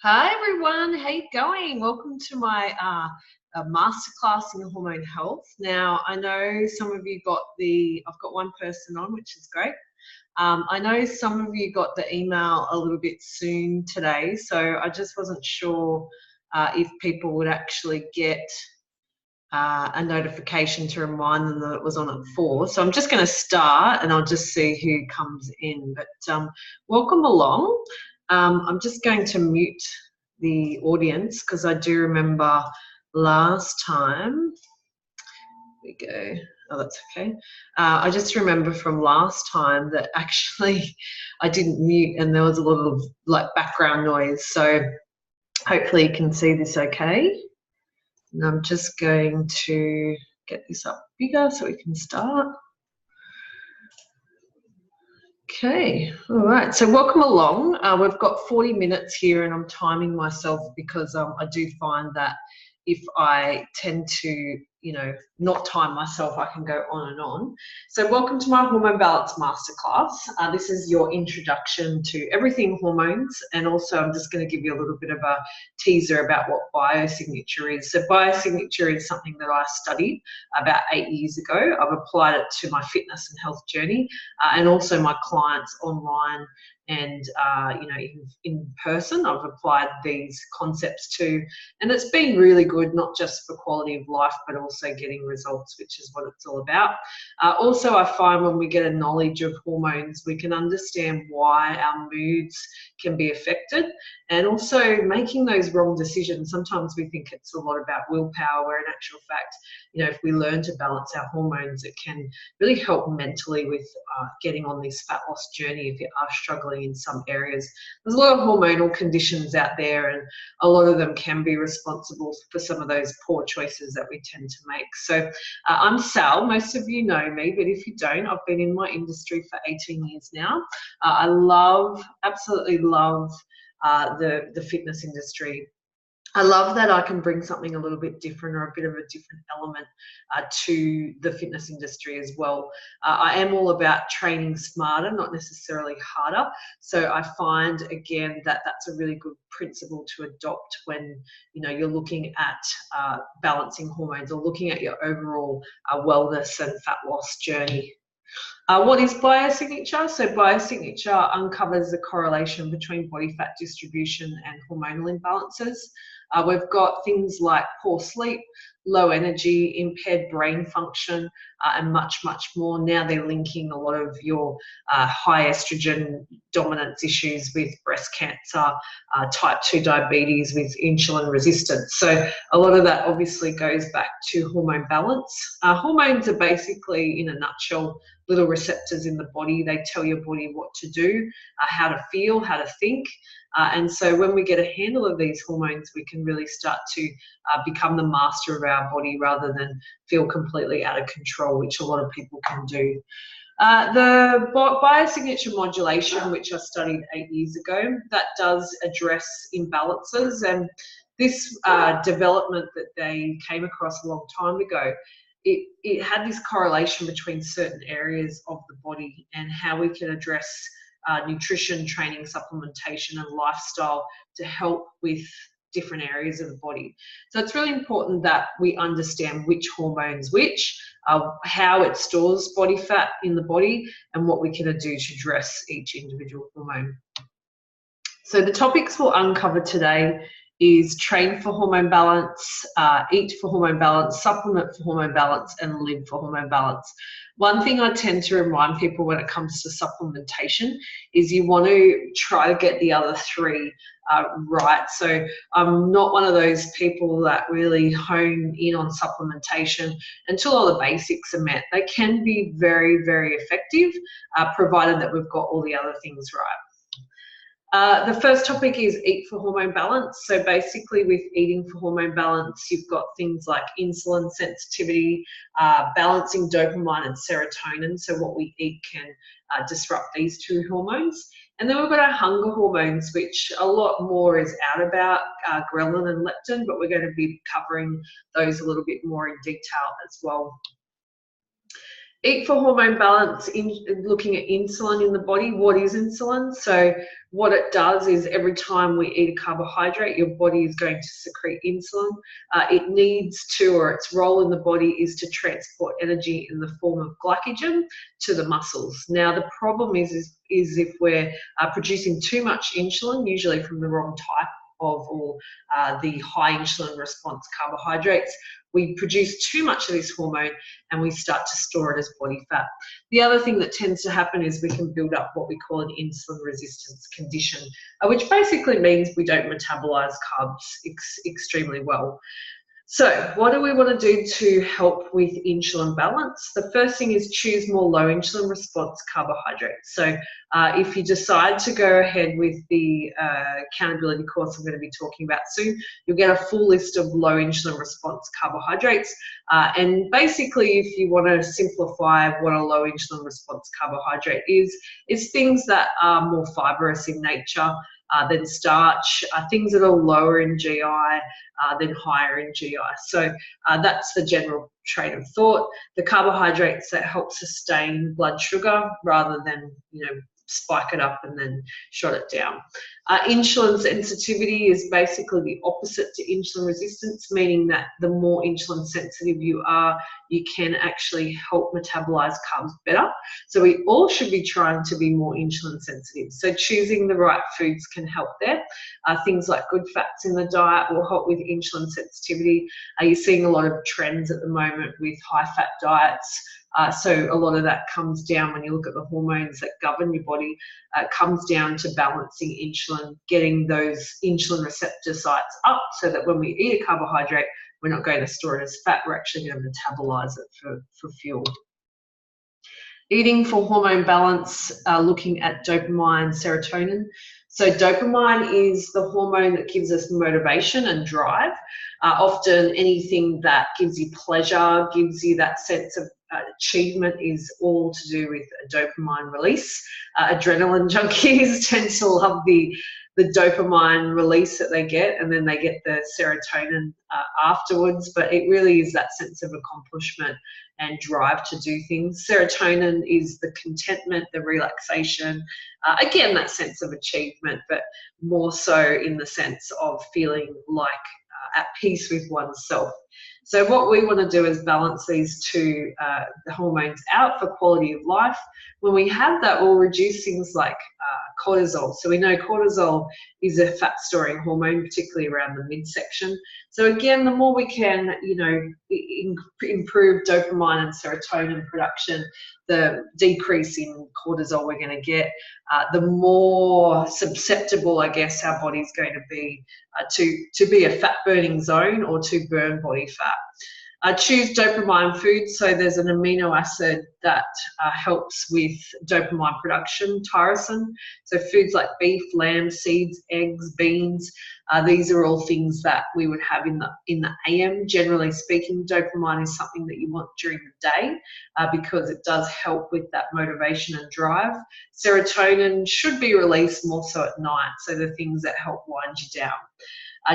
Hi everyone, how you going? Welcome to my masterclass in hormone health. Now I know some of you I've got one person on, which is great. I know some of you got the email a little bit soon today, so I just wasn't sure if people would actually get a notification to remind them that it was on at 4. So I'm just going to start and I'll just see who comes in. But welcome along. I'm just going to mute the audience because I do remember last time. Here we go. Oh, that's okay. I just remember from last time that actually I didn't mute and there was a lot of like background noise. So hopefully you can see this okay. And I'm just going to get this up bigger so we can start. Okay, all right, so welcome along. We've got 40 minutes here and I'm timing myself because I do find that if I tend to, not time myself, I can go on and on. So welcome to my Hormone Balance Masterclass. This is your introduction to everything hormones, and also I'm just going to give you a little bit of a teaser about what biosignature is. So biosignature is something that I studied about 8 years ago. I've applied it to my fitness and health journey and also my clients online and in person. I've applied these concepts to, and it's been really good, not just for quality of life but also getting results, which is what it's all about. Also, I find when we get a knowledge of hormones, we can understand why our moods can be affected, and also making those wrong decisions. Sometimes we think it's a lot about willpower, where in actual fact, if we learn to balance our hormones, it can really help mentally with getting on this fat loss journey if you are struggling in some areas. There's a lot of hormonal conditions out there, and a lot of them can be responsible for some of those poor choices that we tend to make. So I'm Sal. Most of you know me, but if you don't, I've been in my industry for 18 years now. I absolutely love the fitness industry. I love that I can bring something a little bit different or a bit of a different element to the fitness industry as well. I am all about training smarter, not necessarily harder. So I find, again, that that's a really good principle to adopt when you're looking at balancing hormones or looking at your overall wellness and fat loss journey. What is biosignature? So biosignature uncovers the correlation between body fat distribution and hormonal imbalances. We've got things like poor sleep, low energy, impaired brain function, and much, much more. Now they're linking a lot of your high estrogen dominance issues with breast cancer, type 2 diabetes, with insulin resistance. So a lot of that obviously goes back to hormone balance. Hormones are basically, in a nutshell, little receptors in the body. They tell your body what to do, how to feel, how to think. And so when we get a handle of these hormones, we can really start to become the master of our body rather than feel completely out of control, which a lot of people can do. The biosignature modulation, which I studied 8 years ago, that does address imbalances. And this development that they came across a long time ago, it had this correlation between certain areas of the body and how we can address nutrition, training, supplementation, and lifestyle to help with different areas of the body. So it's really important that we understand which hormones how it stores body fat in the body, and what we can do to address each individual hormone. So the topics we'll uncover today is train for hormone balance, eat for hormone balance, supplement for hormone balance, and live for hormone balance. One thing I tend to remind people when it comes to supplementation is you want to try to get the other three right. So I'm not one of those people that really hone in on supplementation until all the basics are met. They can be very, very effective, provided that we've got all the other things right. The first topic is eat for hormone balance. So basically with eating for hormone balance, you've got things like insulin sensitivity, balancing dopamine and serotonin. So what we eat can disrupt these two hormones. And then we've got our hunger hormones, which a lot more is out about, ghrelin and leptin, but we're going to be covering those a little bit more in detail as well. Eat for hormone balance, looking at insulin in the body. What is insulin? So what it does is every time we eat a carbohydrate, your body is going to secrete insulin. It needs to, or its role in the body is to transport energy in the form of glycogen to the muscles. Now the problem is if we're producing too much insulin, usually from the wrong type of, or the high insulin response carbohydrates, we produce too much of this hormone and we start to store it as body fat. The other thing that tends to happen is we can build up what we call an insulin resistance condition, which basically means we don't metabolize carbs extremely well. So what do we want to do to help with insulin balance? The first thing is choose more low insulin response carbohydrates. So if you decide to go ahead with the accountability course I'm going to be talking about soon, you'll get a full list of low insulin response carbohydrates. And basically, if you want to simplify what a low insulin response carbohydrate is things that are more fibrous in nature, than starch, things that are lower in GI than higher in GI. So that's the general train of thought. The carbohydrates that help sustain blood sugar rather than, spike it up and then shut it down. Insulin sensitivity is basically the opposite to insulin resistance, meaning that the more insulin sensitive you are, you can actually help metabolize carbs better. So we all should be trying to be more insulin sensitive. So choosing the right foods can help there. Things like good fats in the diet will help with insulin sensitivity. You're seeing a lot of trends at the moment with high fat diets. So a lot of that comes down, when you look at the hormones that govern your body, comes down to balancing insulin, getting those insulin receptor sites up so that when we eat a carbohydrate, we're not going to store it as fat, we're actually going to metabolize it for fuel. Eating for hormone balance, looking at dopamine, serotonin. So dopamine is the hormone that gives us motivation and drive. Often anything that gives you pleasure, gives you that sense of achievement, is all to do with a dopamine release. Adrenaline junkies tend to love the dopamine release that they get, and then they get the serotonin afterwards, but it really is that sense of accomplishment and drive to do things. Serotonin is the contentment, the relaxation, again, that sense of achievement, but more so in the sense of feeling like at peace with oneself. So what we want to do is balance these two the hormones out for quality of life. When we have that, we'll reduce things like cortisol. So we know cortisol is a fat storing hormone, particularly around the midsection. So again, the more we can, improve dopamine and serotonin production, the decrease in cortisol we're going to get, the more susceptible, I guess, our body's going to be to be a fat burning zone or to burn body fat. Choose dopamine foods. So there's an amino acid that helps with dopamine production, tyrosine. So foods like beef, lamb, seeds, eggs, beans. These are all things that we would have in the AM. Generally speaking, dopamine is something that you want during the day because it does help with that motivation and drive. Serotonin should be released more so at night. So the things that help wind you down.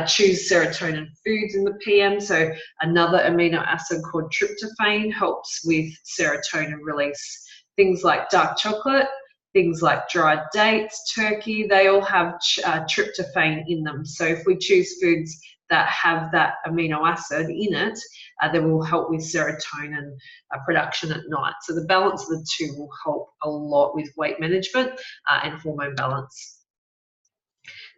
Choose serotonin foods in the PM. So another amino acid called tryptophan helps with serotonin release. Things like dark chocolate, things like dried dates, turkey, they all have tryptophan in them. So if we choose foods that have that amino acid in it, they will help with serotonin production at night. So the balance of the two will help a lot with weight management and hormone balance.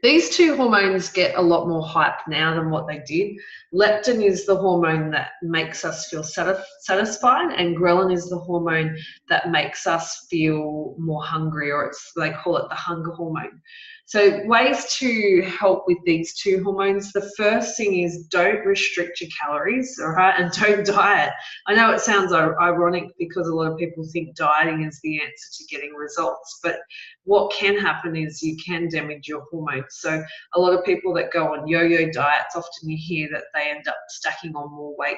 These two hormones get a lot more hype now than what they did. Leptin is the hormone that makes us feel satisfied, and ghrelin is the hormone that makes us feel more hungry, or they call it the hunger hormone. So ways to help with these two hormones, the first thing is don't restrict your calories, all right, and don't diet. I know it sounds ironic because a lot of people think dieting is the answer to getting results, but what can happen is you can damage your hormones. So a lot of people that go on yo-yo diets, often you hear that they end up stacking on more weight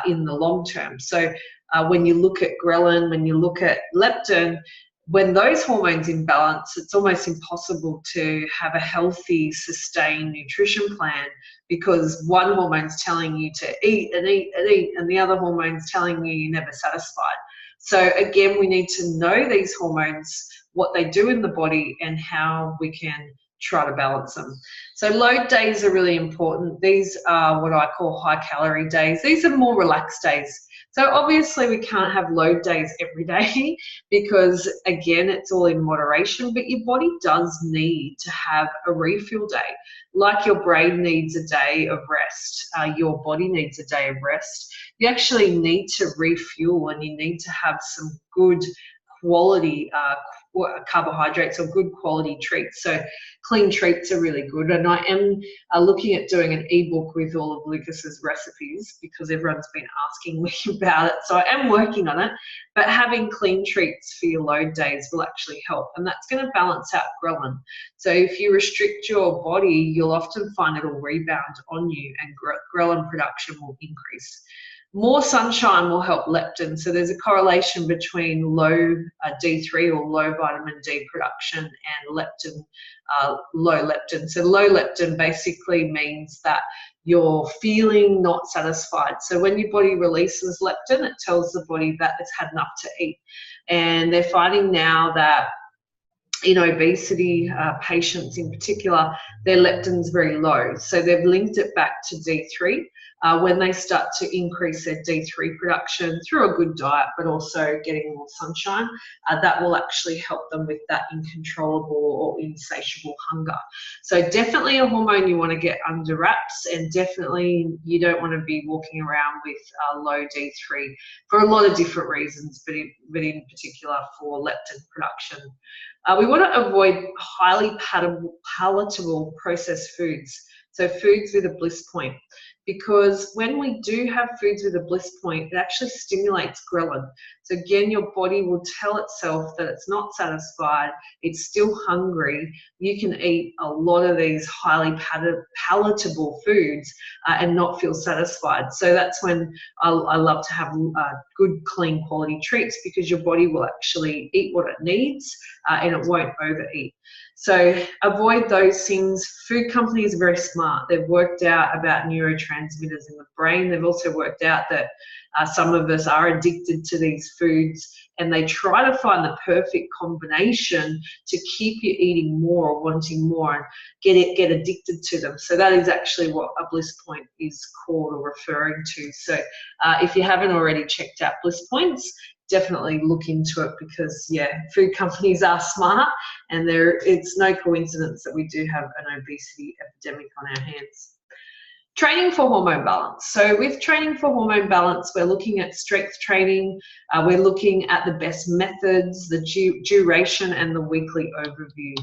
in the long term. So when you look at ghrelin, when you look at leptin, when those hormones imbalance, it's almost impossible to have a healthy, sustained nutrition plan because one hormone's telling you to eat and eat and eat, and the other hormone's telling you you're never satisfied. So again, we need to know these hormones, what they do in the body, and how we can try to balance them. So load days are really important. These are what I call high calorie days. These are more relaxed days. So obviously we can't have load days every day because again, it's all in moderation, but your body does need to have a refuel day. Like your brain needs a day of rest, your body needs a day of rest. You actually need to refuel, and you need to have some good quality carbohydrates or good quality treats. So clean treats are really good, and I am looking at doing an ebook with all of Lucas's recipes because everyone's been asking me about it, so I am working on it. But having clean treats for your load days will actually help, and that's going to balance out ghrelin. So if you restrict your body, you'll often find it'll rebound on you, and ghrelin production will increase. More sunshine will help leptin. So there's a correlation between low D3 or low vitamin D production and leptin, low leptin. So low leptin basically means that you're feeling not satisfied. So when your body releases leptin, it tells the body that it's had enough to eat. And they're finding now that in obesity patients in particular, their leptin's very low. So they've linked it back to D3. When they start to increase their D3 production through a good diet, but also getting more sunshine, that will actually help them with that uncontrollable or insatiable hunger. So definitely a hormone you want to get under wraps, and definitely you don't want to be walking around with low D3 for a lot of different reasons, but in particular for leptin production. We want to avoid highly palatable processed foods, so foods with a bliss point. Because when we do have foods with a bliss point, it actually stimulates ghrelin. So again, your body will tell itself that it's not satisfied, it's still hungry. You can eat a lot of these highly palatable foods and not feel satisfied. So that's when I love to have good, clean quality treats, because your body will actually eat what it needs and it won't overeat. So avoid those things. Food companies are very smart. They've worked out about neurotransmitters in the brain. They've also worked out that some of us are addicted to these foods, and they try to find the perfect combination to keep you eating more or wanting more and get addicted to them. So that is actually what a bliss point is called or referring to. So if you haven't already checked out bliss points, definitely look into it, because yeah, food companies are smart, and it's no coincidence that we do have an obesity epidemic on our hands. Training for hormone balance. So with training for hormone balance, we're looking at strength training, we're looking at the best methods, the duration, and the weekly overview.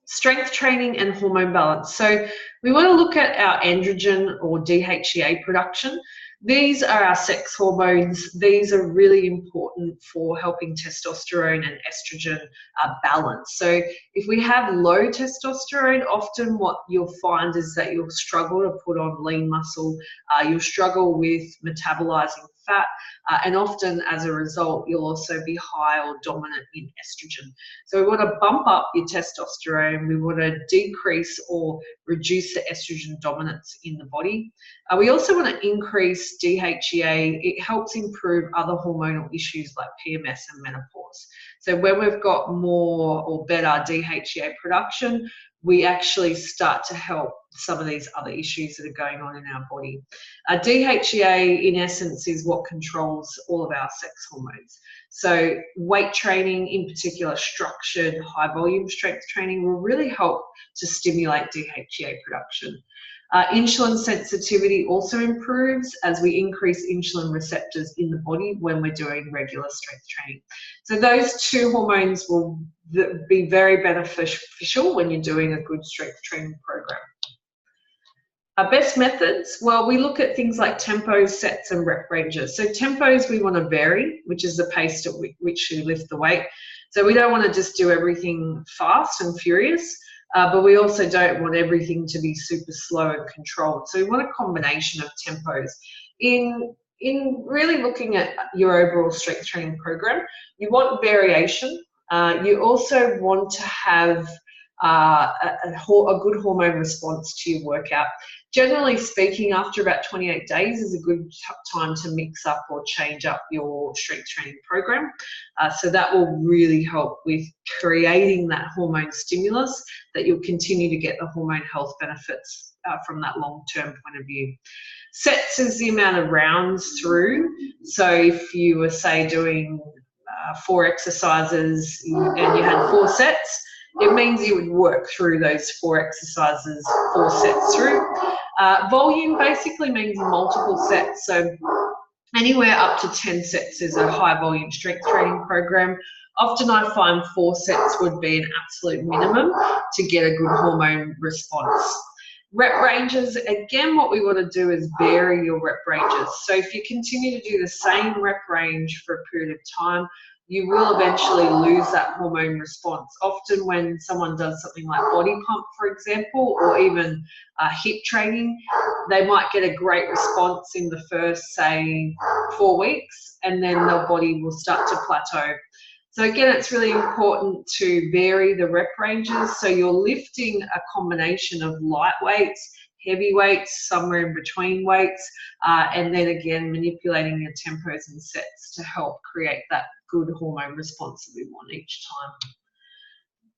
Strength training and hormone balance. So we want to look at our androgen or DHEA production. These are our sex hormones. These are really important for helping testosterone and estrogen balance. So if we have low testosterone, often what you'll find is that you'll struggle to put on lean muscle, you'll struggle with metabolizing fat, and often as a result, you'll also be high or dominant in estrogen. So we want to bump up your testosterone, we want to decrease or reduce the estrogen dominance in the body. We also want to increase DHEA. It helps improve other hormonal issues like PMS and menopause. So when we've got more or better DHEA production, we actually start to help some of these other issues that are going on in our body. DHEA, in essence, is what controls all of our sex hormones. So weight training, in particular structured high volume strength training, will really help to stimulate DHEA production. Insulin sensitivity also improves as we increase insulin receptors in the body when we're doing regular strength training. So those two hormones will be very beneficial when you're doing a good strength training program. Our best methods, well, we look at things like tempos, sets, and rep ranges. So tempos we want to vary, which is the pace at which you lift the weight. So we don't want to just do everything fast and furious, but we also don't want everything to be super slow and controlled. So we want a combination of tempos. In really looking at your overall strength training program, you want variation. You also want to have a good hormone response to your workout. Generally speaking, after about 28 days is a good time to mix up or change up your strength training program. So that will really help with creating that hormone stimulus that you'll continue to get the hormone health benefits from that long-term point of view. Sets is the amount of rounds through. So if you were, say, doing 4 exercises and you had 4 sets, it means you would work through those 4 exercises, 4 sets through. Volume basically means multiple sets. So anywhere up to 10 sets is a high volume strength training program. Often I find 4 sets would be an absolute minimum to get a good hormone response. Rep ranges, again, what we want to do is vary your rep ranges. So if you continue to do the same rep range for a period of time, you will eventually lose that hormone response. Often when someone does something like body pump, for example, or even HIIT training, they might get a great response in the first, say, 4 weeks, and then their body will start to plateau. So again, it's really important to vary the rep ranges. So you're lifting a combination of light weights, heavy weights, somewhere in between weights, and then again, manipulating your tempos and sets to help create that good hormone response that we want each time.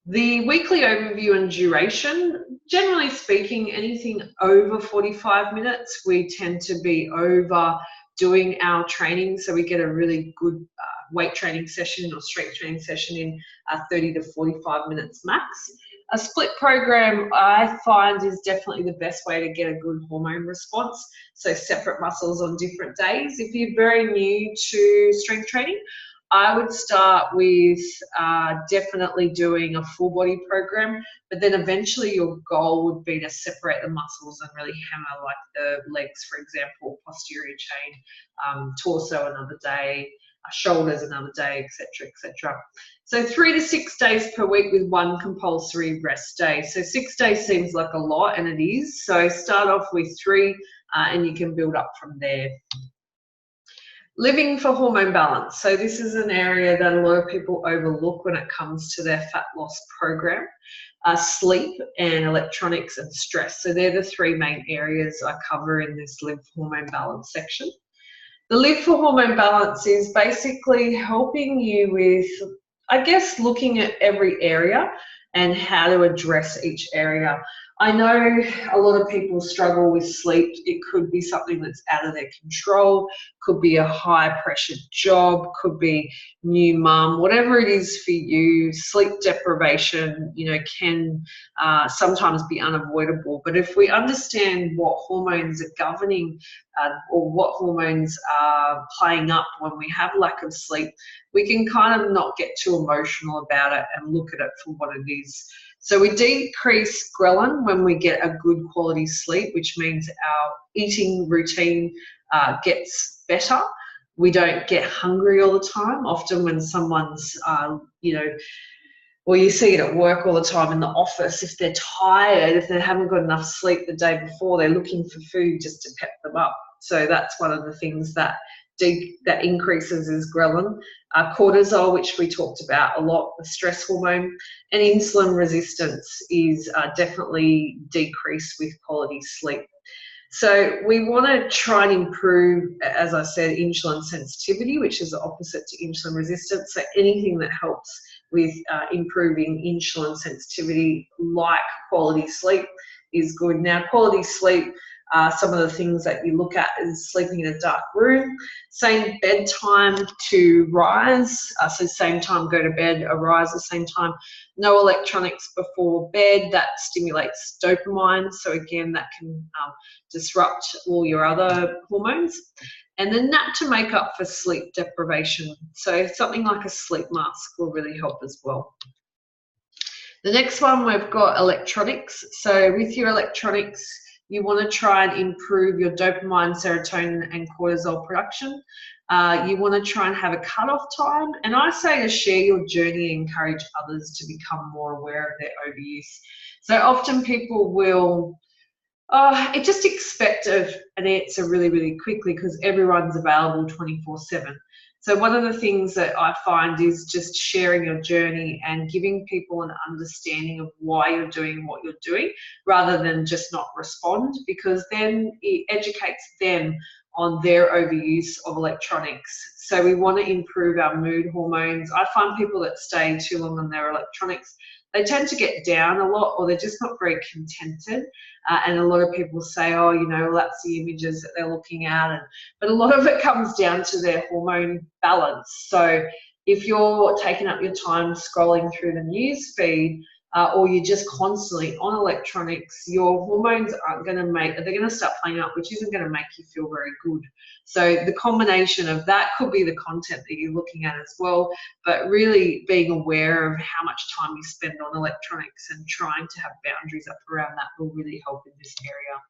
The weekly overview and duration, generally speaking, anything over 45 minutes, we tend to be over doing our training, so we get a really good weight training session or strength training session in 30 to 45 minutes max. A split program, I find, is definitely the best way to get a good hormone response, so separate muscles on different days. If you're very new to strength training, I would start with definitely doing a full body program, but then eventually your goal would be to separate the muscles and really hammer, like the legs, for example, posterior chain, torso another day, shoulders another day, etc., etc. So 3 to 6 days per week with 1 compulsory rest day. So 6 days seems like a lot, and it is. So start off with 3 and you can build up from there. Living for hormone balance. So this is an area that a lot of people overlook when it comes to their fat loss program. Sleep and electronics and stress. So they're the 3 main areas I cover in this Live for Hormone Balance section. The Live for Hormone Balance is basically helping you with, I guess, looking at every area and how to address each area. I know a lot of people struggle with sleep. It could be something that's out of their control, could be a high pressure job, could be new mum, whatever it is for you. Sleep deprivation, can sometimes be unavoidable. But if we understand what hormones are governing or what hormones are playing up when we have lack of sleep, we can kind of not get too emotional about it and look at it for what it is. So we decrease ghrelin when we get a good quality sleep, which means our eating routine gets better. We don't get hungry all the time. Often when someone's, well, you see it at work all the time in the office, if they're tired, if they haven't got enough sleep the day before, they're looking for food just to pep them up. So that's one of the things that increases is ghrelin. Cortisol, which we talked about a lot, the stress hormone, and insulin resistance is definitely decreased with quality sleep. So we want to try and improve, as I said, insulin sensitivity, which is the opposite to insulin resistance. So anything that helps with improving insulin sensitivity, like quality sleep, is good. Now, quality sleep, some of the things that you look at is sleeping in a dark room, same bedtime to rise, so same time go to bed, arise the same time, no electronics before bed. That stimulates dopamine, so again that can disrupt all your other hormones. And then nap to make up for sleep deprivation, so something like a sleep mask will really help as well. The next one, we've got electronics. So with your electronics, you want to try and improve your dopamine, serotonin, and cortisol production. You want to try and have a cutoff time. And I say to share your journey and encourage others to become more aware of their overuse. So often people will just expect an answer really, really quickly because everyone's available 24/7. So one of the things that I find is just sharing your journey and giving people an understanding of why you're doing what you're doing, rather than just not respond, because then it educates them on their overuse of electronics. So we want to improve our mood hormones. I find people that stay too long on their electronics, they tend to get down a lot, or they're just not very contented. And a lot of people say, oh, you know, that's the images that they're looking at. But a lot of it comes down to their hormone balance. So if you're taking up your time scrolling through the news feed, or you're just constantly on electronics, your hormones aren't going to they're going to start playing up, which isn't going to make you feel very good. So the combination of that could be the content that you're looking at as well, but really being aware of how much time you spend on electronics and trying to have boundaries up around that will really help in this area.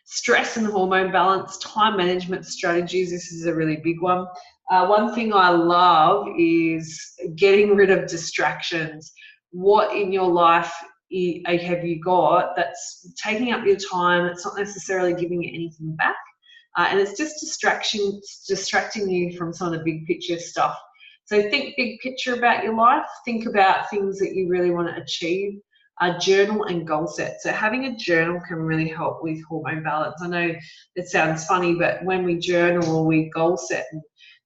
Stress and hormone balance, time management strategies. This is a really big one. One thing I love is getting rid of distractions. What in your life have you got that's taking up your time? It's not necessarily giving you anything back. And it's just distracting you from some of the big picture stuff. So think big picture about your life. Think about things that you really want to achieve. Journal and goal set. So having a journal can really help with hormone balance. I know it sounds funny, but when we journal or we goal set and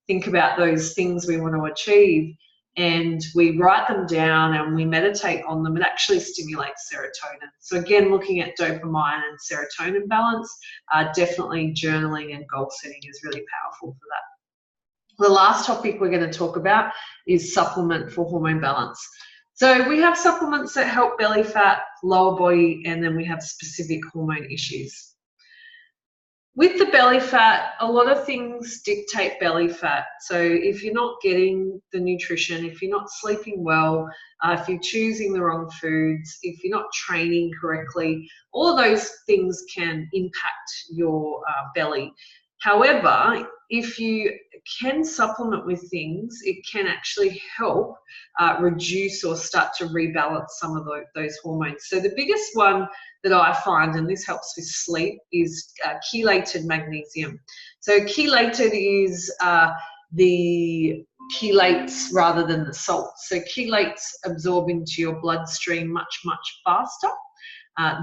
think about those things we want to achieve, and we write them down and we meditate on them, it actually stimulates serotonin. So again, looking at dopamine and serotonin balance, definitely journaling and goal setting is really powerful for that. The last topic we're going to talk about is supplement for hormone balance. So we have supplements that help belly fat, lower body, and then we have specific hormone issues. With the belly fat, a lot of things dictate belly fat. So if you're not getting the nutrition, if you're not sleeping well, if you're choosing the wrong foods, if you're not training correctly, all of those things can impact your belly. However, if you can supplement with things, it can actually help reduce or start to rebalance some of those hormones. So the biggest one that I find, and this helps with sleep, is chelated magnesium. So chelated is the chelates rather than the salts. So chelates absorb into your bloodstream much, much faster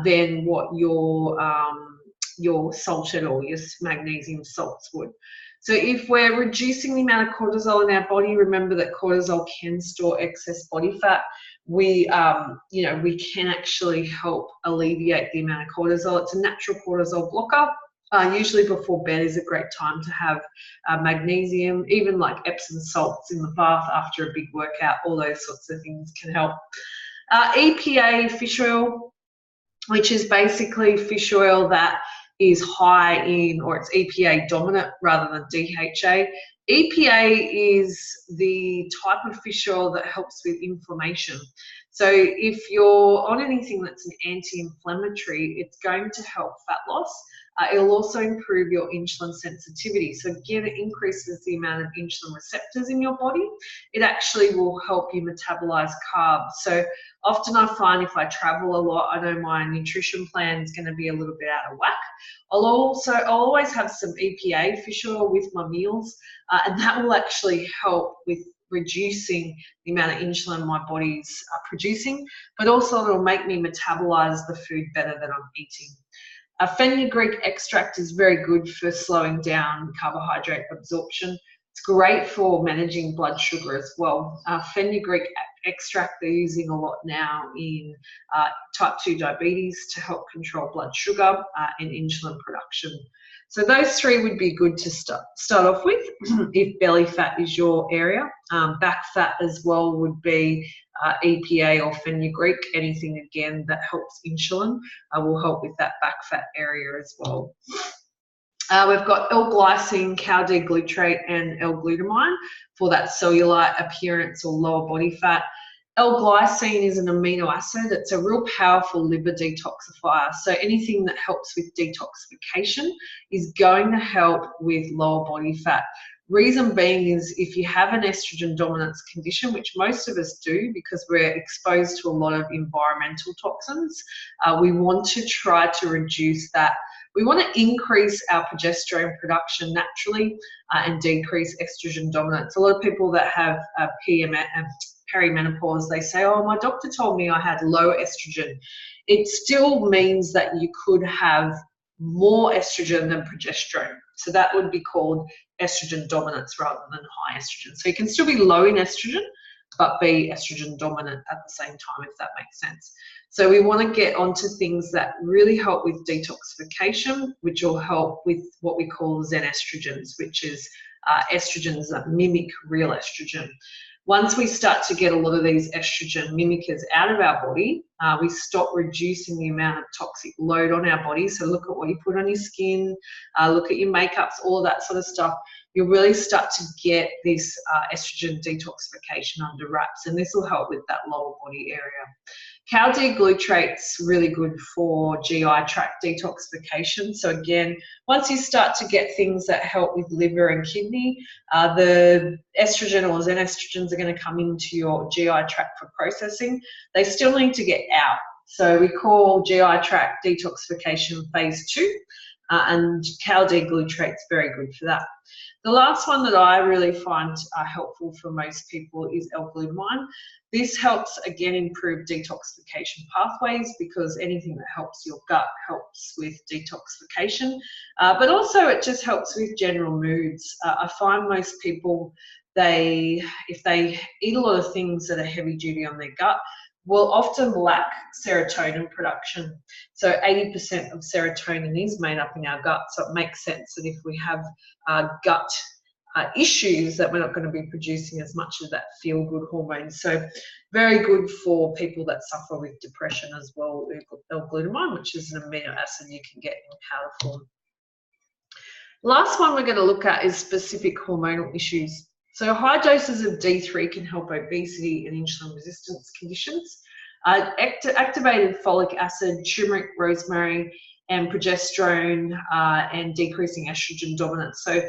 than what your salted or your magnesium salts would. So if we're reducing the amount of cortisol in our body, remember that cortisol can store excess body fat. We can actually help alleviate the amount of cortisol. It's a natural cortisol blocker. Usually before bed is a great time to have magnesium, even like Epsom salts in the bath after a big workout. All those sorts of things can help. EPA fish oil, which is basically fish oil that is high in, or it's EPA dominant rather than DHA. EPA is the type of fish oil that helps with inflammation. So if you're on anything that's an anti-inflammatory, it's going to help fat loss. It'll also improve your insulin sensitivity. So again, it increases the amount of insulin receptors in your body. It actually will help you metabolize carbs. So often I find if I travel a lot, I know my nutrition plan is going to be a little bit out of whack. I'll always have some EPA fish oil with my meals, and that will actually help with reducing the amount of insulin my body's producing, but also it'll make me metabolize the food better that I'm eating. Fenugreek extract is very good for slowing down carbohydrate absorption. It's great for managing blood sugar as well. Fenugreek extract they're using a lot now in type 2 diabetes to help control blood sugar and insulin production. So those three would be good to start off with if belly fat is your area. Back fat as well would be EPA or fenugreek. Anything again that helps insulin will help with that back fat area as well. We've got L-glycine, cow D-glutarate, and L-glutamine for that cellulite appearance or lower body fat. L-glycine is an amino acid. It's a real powerful liver detoxifier. So anything that helps with detoxification is going to help with lower body fat. Reason being is if you have an estrogen dominance condition, which most of us do because we're exposed to a lot of environmental toxins, we want to try to reduce that we want to increase our progesterone production naturally and decrease estrogen dominance. A lot of people that have perimenopause, they say, oh, my doctor told me I had low estrogen. It still means that you could have more estrogen than progesterone. So that would be called estrogen dominance rather than high estrogen. So you can still be low in estrogen, but be estrogen dominant at the same time, if that makes sense. So we want to get onto things that really help with detoxification, which will help with what we call xenestrogens, which is estrogens that mimic real estrogen. Once we start to get a lot of these estrogen mimickers out of our body, we stop reducing the amount of toxic load on our body. So look at what you put on your skin, look at your makeups, all of that sort of stuff. You'll really start to get this estrogen detoxification under wraps, and this will help with that lower body area. Cow D-glutrate's really good for GI tract detoxification. So again, once you start to get things that help with liver and kidney, the estrogen or xenestrogens are going to come into your GI tract for processing. They still need to get out. So we call GI tract detoxification phase 2, and cow D-glutrate's very good for that. The last one that I really find helpful for most people is L-glutamine. This helps, again, improve detoxification pathways, because anything that helps your gut helps with detoxification. But also it just helps with general moods. I find most people, if they eat a lot of things that are heavy duty on their gut, will often lack serotonin production. So 80% of serotonin is made up in our gut, so it makes sense that if we have gut issues, that we're not going to be producing as much of that feel-good hormone. So very good for people that suffer with depression as well, L-glutamine, which is an amino acid you can get in powder form. Last one we're going to look at is specific hormonal issues. So high doses of D3 can help obesity and insulin resistance conditions. Activated folic acid, turmeric, rosemary, and progesterone, and decreasing estrogen dominance. So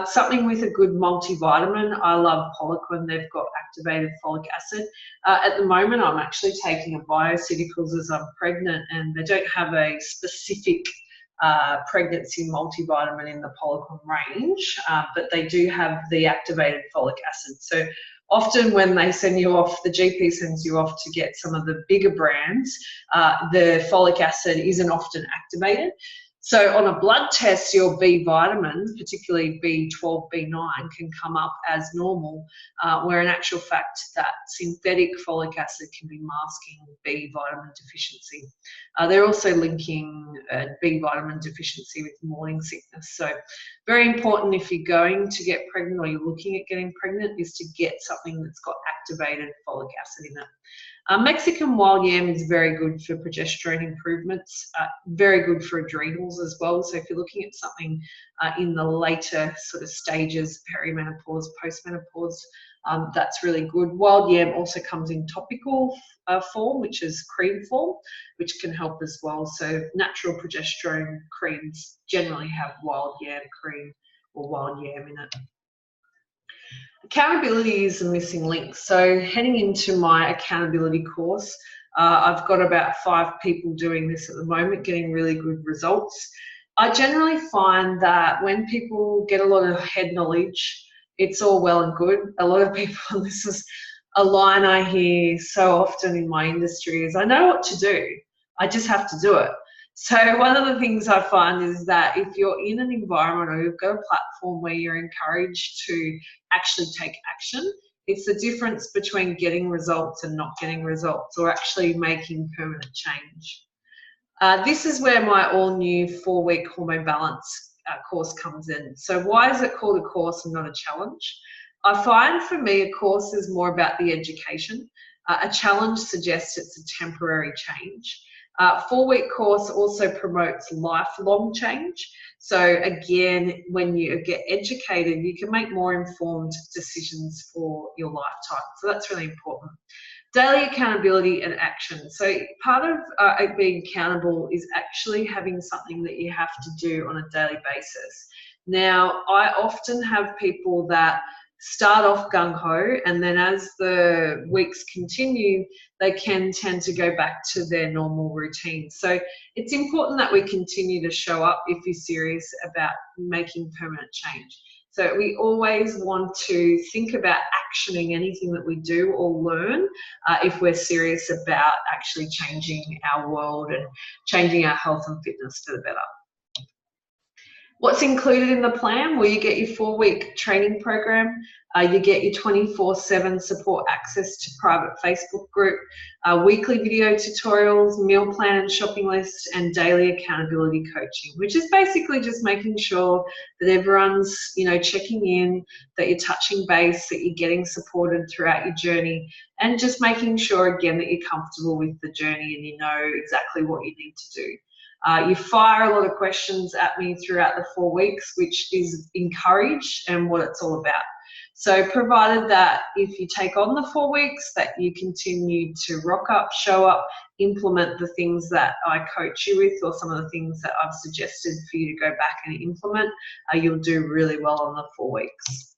something with a good multivitamin. I love Poliquin. They've got activated folic acid. At the moment, I'm actually taking a Bioceuticals as I'm pregnant, and they don't have a specific pregnancy multivitamin in the Poliquin range, but they do have the activated folic acid. So often when they send you off, the GP sends you off to get some of the bigger brands, the folic acid isn't often activated. So on a blood test, your B vitamins, particularly B12, B9, can come up as normal, where in actual fact that synthetic folic acid can be masking B vitamin deficiency. They're also linking B vitamin deficiency with morning sickness. So very important if you're going to get pregnant or you're looking at getting pregnant, is to get something that's got activated folic acid in it. Mexican wild yam is very good for progesterone improvements, very good for adrenals as well. So if you're looking at something in the later sort of stages, perimenopause, postmenopause, that's really good. Wild yam also comes in topical form, which is cream form, which can help as well. So natural progesterone creams generally have wild yam cream or wild yam in it. Accountability is a missing link. So heading into my accountability course, I've got about 5 people doing this at the moment, getting really good results. I generally find that when people get a lot of head knowledge, it's all well and good. A lot of people, and this is a line I hear so often in my industry, is I know what to do, I just have to do it. So one of the things I find is that if you're in an environment or you've got a platform where you're encouraged to actually take action, it's the difference between getting results and not getting results, or actually making permanent change. This is where my all-new 4-week hormone balance course comes in. So why is it called a course and not a challenge? I find for me a course is more about the education. A challenge suggests it's a temporary change. 4-week course also promotes lifelong change. So again, when you get educated, you can make more informed decisions for your lifetime. So that's really important. Daily accountability and action. So part of being accountable is actually having something that you have to do on a daily basis. Now, I often have people that start off gung-ho, and then as the weeks continue, they can tend to go back to their normal routine. So it's important that we continue to show up if you're serious about making permanent change. So we always want to think about actioning anything that we do or learn if we're serious about actually changing our world and changing our health and fitness for the better. What's included in the plan? Well, you get your 4-week training program, you get your 24/7 support access to private Facebook group, weekly video tutorials, meal plan and shopping list, and daily accountability coaching, which is basically just making sure that everyone's, you know, checking in, that you're touching base, that you're getting supported throughout your journey, and just making sure again that you're comfortable with the journey and you know exactly what you need to do. You fire a lot of questions at me throughout the 4 weeks, which is encouraged and what it's all about. So provided that if you take on the 4 weeks, that you continue to rock up, show up, implement the things that I coach you with, or some of the things that I've suggested for you to go back and implement, you'll do really well on the 4 weeks.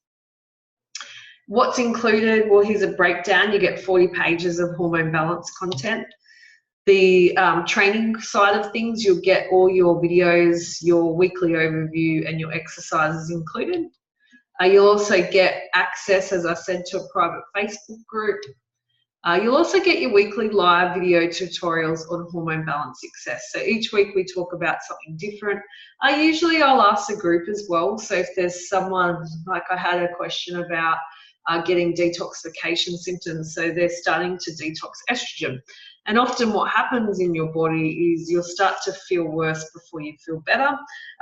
What's included? Well, here's a breakdown. You get 40 pages of hormone balance content. The training side of things, you'll get all your videos, your weekly overview, and your exercises included. You'll also get access, as I said, to a private Facebook group. You'll also get your weekly live video tutorials on hormone balance success. So each week we talk about something different. Usually I'll ask the group as well. So if there's someone, like I had a question about getting detoxification symptoms, so they're starting to detox estrogen. And often what happens in your body is you'll start to feel worse before you feel better.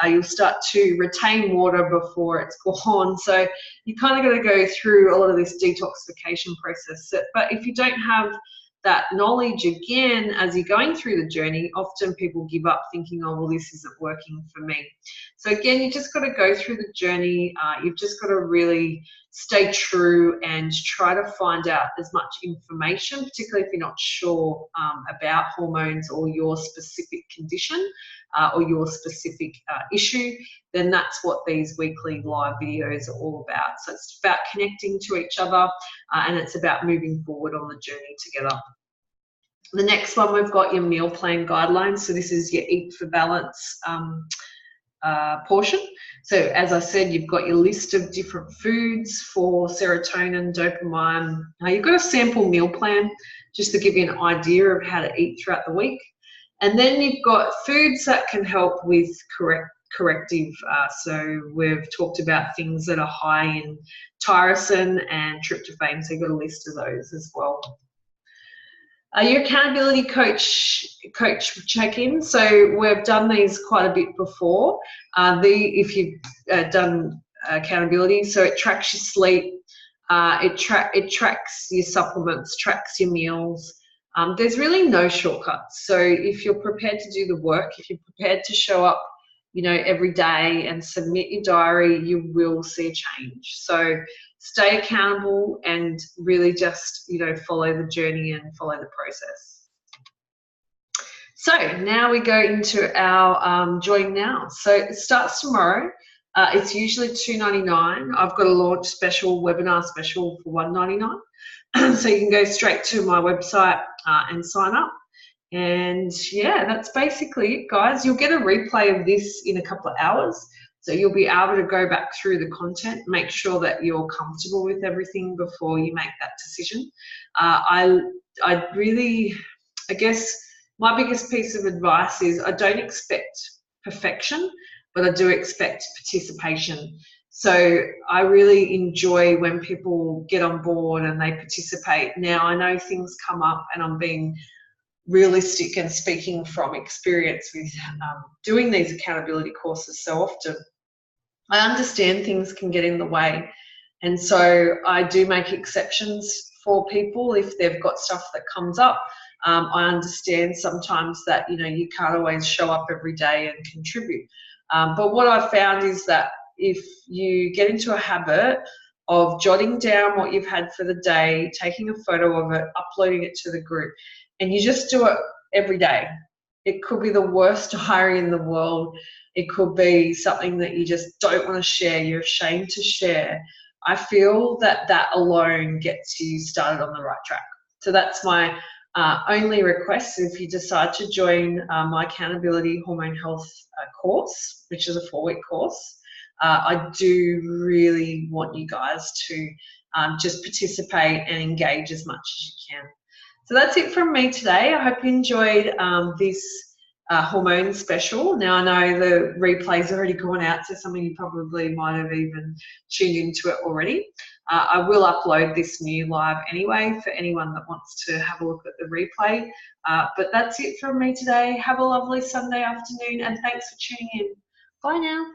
You'll start to retain water before it's gone. So you kind of got to go through a lot of this detoxification process. But if you don't have that knowledge, again, as you're going through the journey, often people give up thinking, oh, well, this isn't working for me. So again, you just got to go through the journey. You've just got to really stay true and try to find out as much information, particularly if you're not sure about hormones or your specific condition or your specific issue, then that's what these weekly live videos are all about. So it's about connecting to each other and it's about moving forward on the journey together. The next one, we've got your meal plan guidelines. So this is your Eat for Balance portion. So as I said, you've got your list of different foods for serotonin, dopamine. You've got a sample meal plan just to give you an idea of how to eat throughout the week. And then you've got foods that can help with corrective. So we've talked about things that are high in tyrosine and tryptophan. So you've got a list of those as well. Your accountability coach check-in. So we've done these quite a bit before. If you've done accountability, so it tracks your sleep, it tracks your supplements, tracks your meals. There's really no shortcuts. So if you're prepared to do the work, if you're prepared to show up, you know, every day and submit your diary, you will see a change. So stay accountable and really just, you know, follow the journey and follow the process. So now we go into our Join Now. So it starts tomorrow. It's usually $2.99. I've got a launch special, webinar special for $1.99. So you can go straight to my website and sign up. And yeah, that's basically it, guys. You'll get a replay of this in a couple of hours. So you'll be able to go back through the content, make sure that you're comfortable with everything before you make that decision. I guess my biggest piece of advice is I don't expect perfection, but I do expect participation. So I really enjoy when people get on board and they participate. Now, I know things come up, and I'm being realistic and speaking from experience with doing these accountability courses so often. I understand things can get in the way, and so I do make exceptions for people if they've got stuff that comes up. I understand sometimes that, you know, you can't always show up every day and contribute, but what I've found is that if you get into a habit of jotting down what you've had for the day, taking a photo of it, uploading it to the group, and you just do it every day. It could be the worst diary in the world. It could be something that you just don't want to share, you're ashamed to share. I feel that that alone gets you started on the right track. So that's my only request. If you decide to join my accountability hormone health course, which is a 4-week course, I do really want you guys to just participate and engage as much as you can. So that's it from me today. I hope you enjoyed this hormone special. Now I know the replay's already gone out, so some of you probably might have even tuned into it already. I will upload this new live anyway for anyone that wants to have a look at the replay. But that's it from me today. Have a lovely Sunday afternoon, and thanks for tuning in. Bye now.